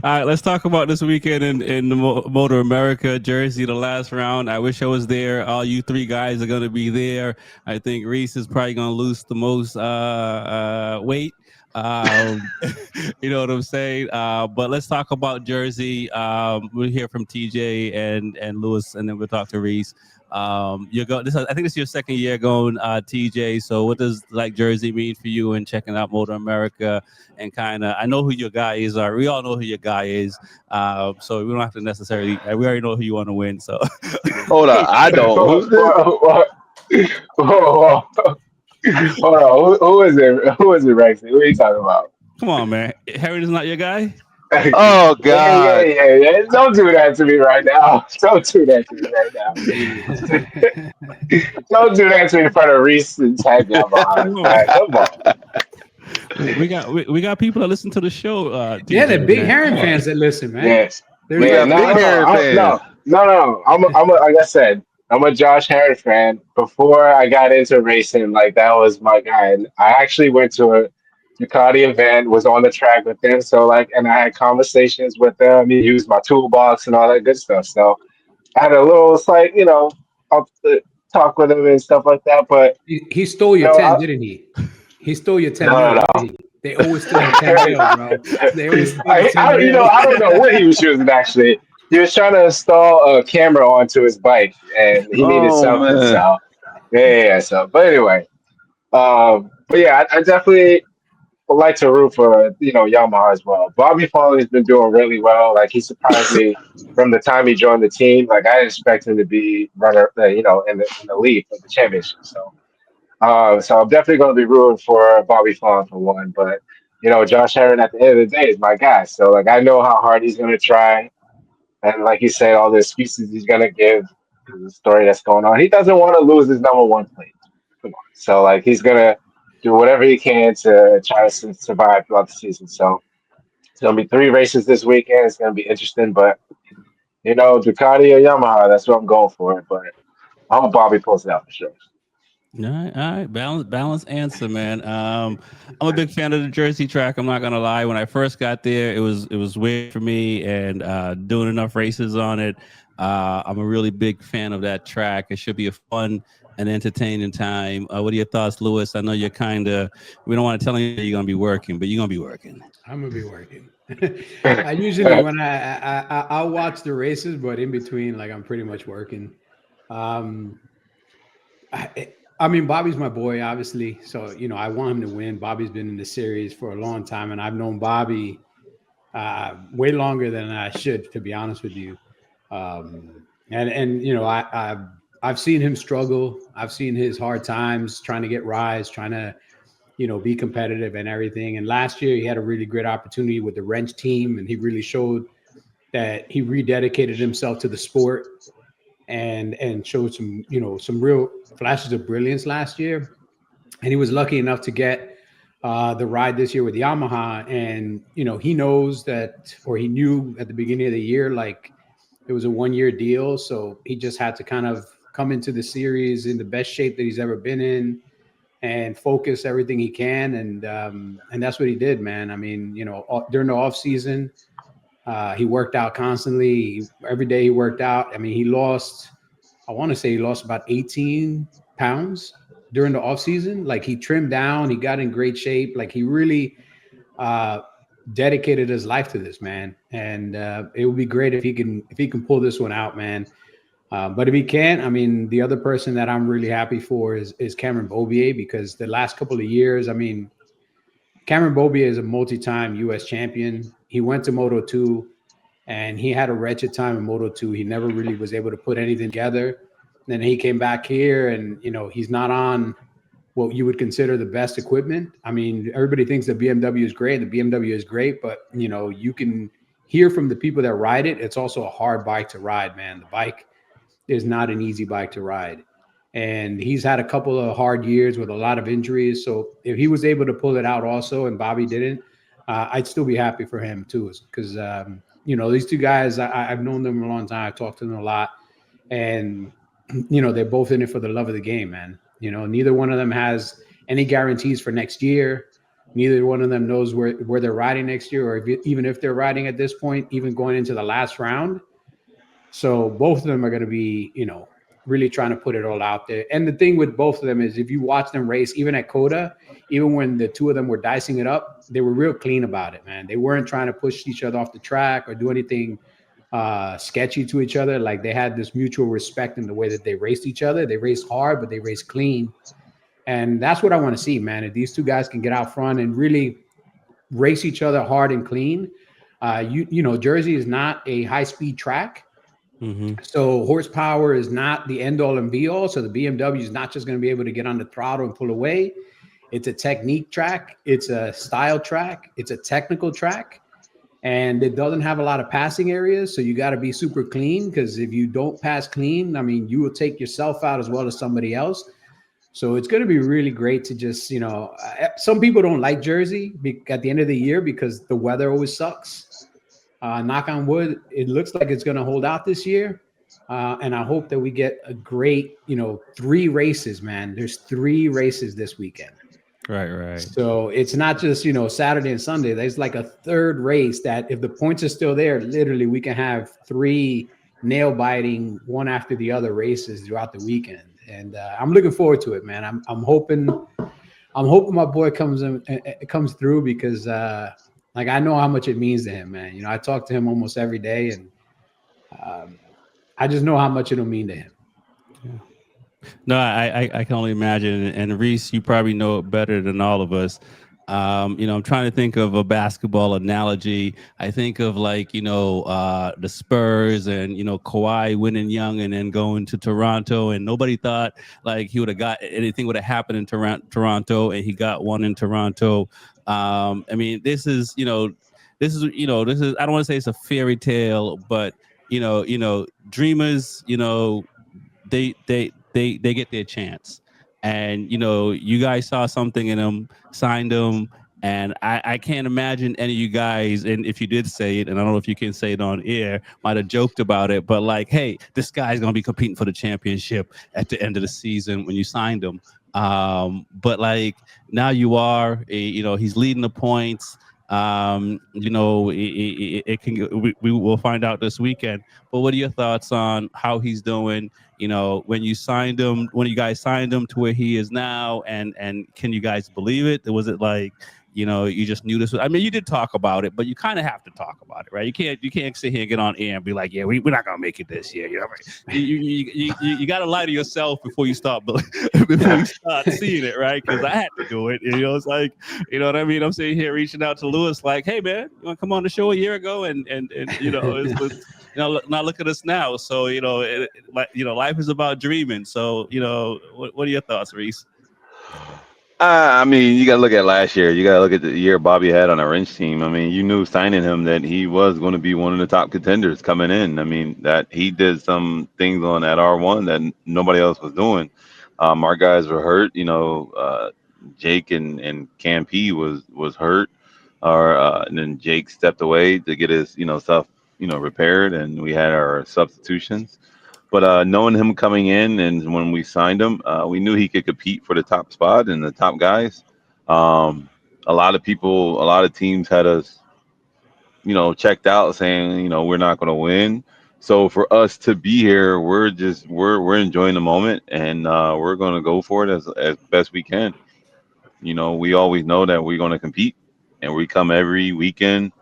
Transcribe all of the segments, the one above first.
All right, let's talk about this weekend in the MotoAmerica Jersey, the last round. I wish I was there. All you three guys are going to be there. I think Reese is probably going to lose the most weight. Um, you know what I'm saying? But let's talk about Jersey. We'll hear from TJ and Lewis, and then we'll talk to Reese. I think this is your second year going, TJ. So what does like Jersey mean for you and checking out MotoAmerica? And kind of, I know who your guy is. We all know who your guy is. So we don't have to necessarily. We already know who you want to win. So Hold on, I don't. Who's this? Whoa, whoa, whoa. Hold on, who is it? Who is it, Rexy? What are you talking about? come on, man. Harry is not your guy. Yeah, Oh yeah, God. yeah, yeah. Don't do that to me right now. Don't do that to me right now. Don't do that to me in front of Reese and tag Yamaha. Come on. Man. Come on. We got people that listen to the show. Yeah, they're TJ, big man. Heron Come on. fans that listen, man. Yes. There's We Yeah, like got no, big no, Heron fans. no. Like I said, I'm a Josh Herron fan. Before I got into racing, like that was my guy. And I actually went to a Ducati event, was on the track with him. So like, and I had conversations with him. He used my toolbox and all that good stuff. So I had a little, it's like, I'll talk with him and stuff like that. But he stole you your know, 10, didn't he? He stole your 10 no, mil, no, didn't he? They always steal the 10 mil, bro. They always steal the 10 mil. I don't know what he was using actually. He was trying to install a camera onto his bike, and he needed Oh something. man. So yeah. So, but anyway, but yeah, I definitely would like to root for Yamaha as well. Bobby Foley's been doing really well. Like he surprised me from the time he joined the team. Like I didn't expect him to be runner, in the lead for the championship. So I'm definitely going to be rooting for Bobby Fawn for one. But Josh Herron at the end of the day is my guy. So like I know how hard he's going to try, and like you said, all the excuses he's going to give because of the story that's going on. He doesn't want to lose his number one plate. Come on. So like he's going to do whatever he can to try to survive throughout the season. So it's going to be 3 races this weekend. It's going to be interesting, but Ducati or Yamaha, that's what I'm going for. But I hope Bobby pulls it out for sure. All right. Balance answer, man. I'm a big fan of the Jersey track. I'm not gonna lie. When I first got there, it was weird for me, and doing enough races on it, I'm a really big fan of that track. It should be a fun and entertaining time. What are your thoughts, Lewis? I know you're kind of. We don't want to tell you you're gonna be working, but you're gonna be working. I'm gonna be working. I usually when I'll watch the races, but in between, like I'm pretty much working. Um, I mean, Bobby's my boy, obviously. So, I want him to win. Bobby's been in the series for a long time, and I've known Bobby way longer than I should, to be honest with you. And I've seen him struggle. I've seen his hard times trying to get rides, trying to, be competitive and everything. And last year, he had a really great opportunity with the wrench team, and he really showed that he rededicated himself to the sport and showed some real flashes of brilliance last year. And he was lucky enough to get the ride this year with Yamaha. And he knows that, or he knew at the beginning of the year, like it was a 1-year deal. So he just had to kind of come into the series in the best shape that he's ever been in and focus everything he can. And that's what he did, man. I mean, during the off season, he worked out constantly. Every day he worked out. I mean, I want to say he lost about 18 pounds during the off season. Like he trimmed down, he got in great shape. Like he really dedicated his life to this, man. And it would be great if he can pull this one out, man. But if he can't, I mean, the other person that I'm really happy for is Cameron Beaubier, because the last couple of years, I mean, Cameron Beaubier is a multi-time U.S. champion. He went to Moto 2 and he had a wretched time in Moto 2. He never really was able to put anything together. Then he came back here and, he's not on what you would consider the best equipment. I mean, everybody thinks the BMW is great. The BMW is great, but, you can hear from the people that ride it. It's also a hard bike to ride, man. The bike is not an easy bike to ride. And he's had a couple of hard years with a lot of injuries. So if he was able to pull it out also and Bobby didn't, I'd still be happy for him too. Because, these two guys, I've known them a long time. I've talked to them a lot. And, they're both in it for the love of the game, man. Neither one of them has any guarantees for next year. Neither one of them knows where they're riding next year, or even if they're riding at this point, even going into the last round. So both of them are going to be, really trying to put it all out there. And the thing with both of them is, if you watch them race, even at Coda, even when the two of them were dicing it up, they were real clean about it, man. They weren't trying to push each other off the track or do anything sketchy to each other. Like, they had this mutual respect in the way that they raced each other. They raced hard, but they raced clean. And that's what I want to see, man. If these two guys can get out front and really race each other hard and clean. Jersey is not a high-speed track. Mm-hmm. So horsepower is not the end-all and be-all. So the BMW is not just going to be able to get on the throttle and pull away. It's a technique track. It's a style track. It's a technical track. And it doesn't have a lot of passing areas. So you got to be super clean, because if you don't pass clean, I mean, you will take yourself out as well as somebody else. So it's going to be really great to just, some people don't like Jersey at the end of the year because the weather always sucks. Knock on wood, it looks like it's going to hold out this year. And I hope that we get a great, 3 races, man. There's 3 races this weekend. Right. So it's not just, Saturday and Sunday. There's like a third race that, if the points are still there, literally we can have 3 nail biting one after the other races throughout the weekend. And I'm looking forward to it, man. I'm hoping my boy comes through, because I know how much it means to him, man. I talk to him almost every day, and I just know how much it'll mean to him. Yeah. No, I can only imagine. And Reese, you probably know it better than all of us. I'm trying to think of a basketball analogy. I think of the Spurs and, Kawhi winning young and then going to Toronto, and nobody thought he would have got anything would have happened in Toronto, and he got one in Toronto. I mean, this is, I don't want to say it's a fairy tale, but, dreamers, they get their chance. And you guys saw something in him, signed him, and I can't imagine any of you guys, and if you did say it, and I don't know if you can say it on air, might have joked about it, but hey, this guy's gonna be competing for the championship at the end of the season when you signed him. But now you are, he's leading the points. It can. We will find out this weekend. But what are your thoughts on how he's doing? When you guys signed him to where he is now, and can you guys believe it? Was it you just knew this? I mean, you did talk about it, but you kind of have to talk about it, right? You can't sit here and get on air and be like, yeah, we're not gonna make it this year. You got to lie to yourself before you start seeing it, right? Because I had to do it. It's what I mean? I'm sitting here reaching out to Lewis, hey man, you want to come on the show a year ago, and now look at us now. So life is about dreaming. So what are your thoughts, Reese? I mean, you got to look at last year. You got to look at the year Bobby had on a wrench team. I mean, you knew signing him that he was going to be one of the top contenders coming in. I mean, that he did some things on that R1 that nobody else was doing. Our guys were hurt. Jake and Cam P was hurt, and then Jake stepped away to get his stuff repaired, and we had our substitutions. But knowing him coming in, and when we signed him, we knew he could compete for the top spot and the top guys. A lot of teams had us, checked out, saying, we're not going to win. So for us to be here, we're enjoying the moment, and we're going to go for it as best we can. We always know that we're going to compete, and we come every weekend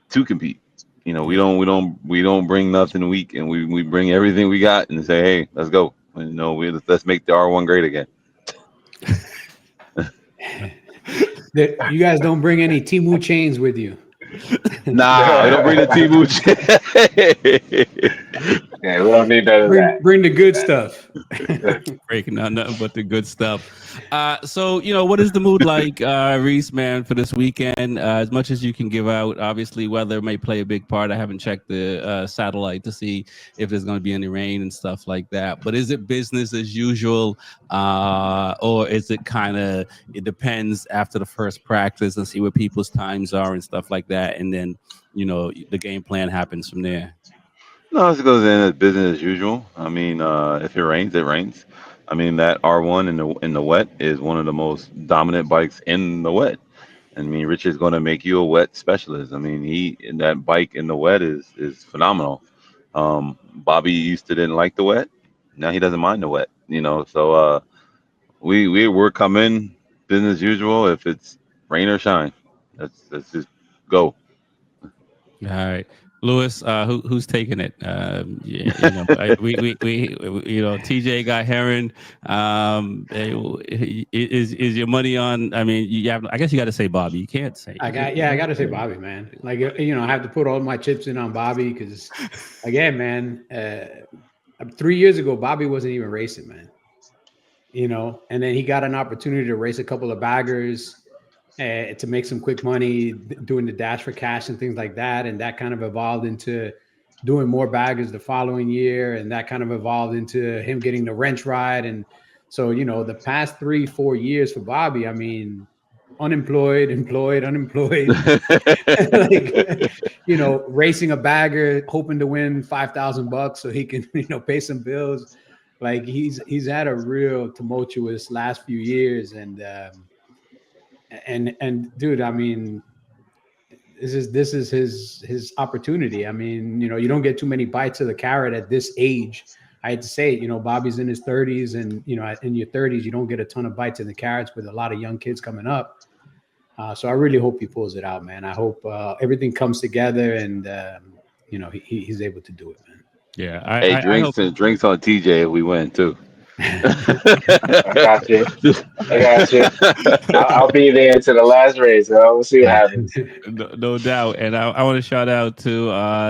to compete. We don't bring nothing weak, and we bring everything we got and say, hey, let's go. Let's make the R1 great again. You guys don't bring any Temu chains with you. Nah, we don't bring the Temu chains. Yeah, we don't need none of that. Bring the good stuff. Breaking out nothing but the good stuff. So, what is the mood like, Reese, man, for this weekend? As much as you can give out, obviously weather may play a big part. I haven't checked the satellite to see if there's going to be any rain and stuff like that. But is it business as usual, or is it it depends after the first practice and see what people's times are and stuff like that, and then the game plan happens from there? No, it goes in as business as usual. I mean, if it rains, it rains. I mean, that R1 in the wet is one of the most dominant bikes in the wet. I mean, Richard's going to make you a wet specialist. I mean, that bike in the wet is phenomenal. Bobby used to didn't like the wet. Now he doesn't mind the wet. So we're coming business as usual. If it's rain or shine, let's just go. All right, Lewis, who's taking it? TJ got Heron. Is your money on? I mean, you have. I guess you got to say Bobby. You can't say. I got to say Bobby, man. Like, I have to put all my chips in on Bobby because, again, man, 3 years ago, Bobby wasn't even racing, man. And then he got an opportunity to race a couple of baggers to make some quick money doing the dash for cash and things like that. And that kind of evolved into doing more baggers the following year. And that kind of evolved into him getting the wrench ride. And so, the past 3-4 years for Bobby, I mean, unemployed, employed, unemployed, like, racing a bagger, hoping to win $5,000 so he can, pay some bills. Like he's had a real tumultuous last few years. And dude, I mean, this is his opportunity. I mean, you don't get too many bites of the carrot at this age. I had to say it, Bobby's in his 30s, and in your 30s, you don't get a ton of bites of the carrots with a lot of young kids coming up. So I really hope he pulls it out, man. I hope everything comes together, and he's able to do it, man. Yeah, Hey, I hope. drinks on TJ if we win too. I got you. I got you. I'll be there to the last race. We'll see what happens. No doubt. And I want to shout out to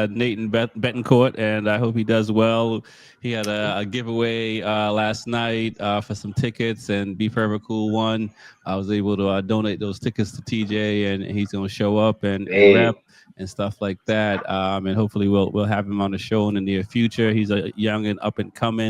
Nathan Betancourt, and I hope he does well. He had a giveaway last night for some tickets, and Be Forever Cool won. I was able to donate those tickets to TJ, and he's going to show up and rep and stuff like that. And hopefully we'll have him on the show in the near future. He's a young and up and coming